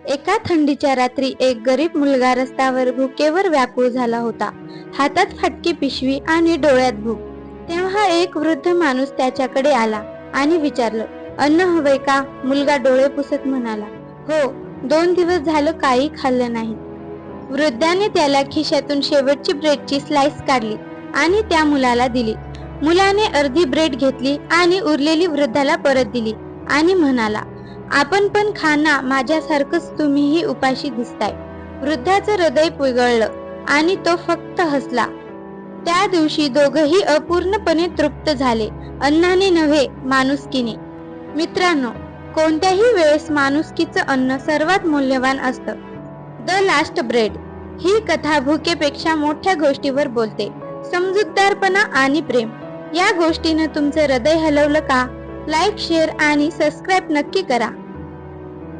एका थंडीच्या रात्री एक गरीब मुलगा रस्त्यावर भुकेवर व्याकुळ झाला होता. हातात फाटकी पिशवी आणि डोळ्यात भूक. तेव्हा एक वृद्ध माणूस त्याच्याकडे आला आणि विचारलं, अन्न हवंय का? मुलगा डोळे पुसत म्हणाला, हो, 2 दिवस झालं काही खाल्लं नाही. वृद्धाने त्याला खिशातून शेवटची ब्रेडची स्लाइस काढली आणि त्या मुलाला दिली. मुलाने अर्धी ब्रेड घेतली आणि उरलेली वृद्धाला परत दिली आणि म्हणाला, आपण पण खा ना, माझ्यासारखंच तुम्हीही उपाशी दिसताय. वृद्धाचं हृदय पिघळलं आणि तो फक्त हसला. त्या दिवशी दोघंही अपूर्णपणे तृप्त झाले, अन्नाने नव्हे, माणुसकीने. मित्रांनो, कोणत्याही वेळेस माणुसकीचं अन्न सर्वात मूल्यवान असतं. द लास्ट ब्रेड ही कथा भुकेपेक्षा मोठ्या गोष्टीवर बोलते. समजूतदारपणा आणि प्रेम या गोष्टीनं तुमचं हृदय हलवलं का? लाईक, शेअर आणि सबस्क्राईब नक्की करा.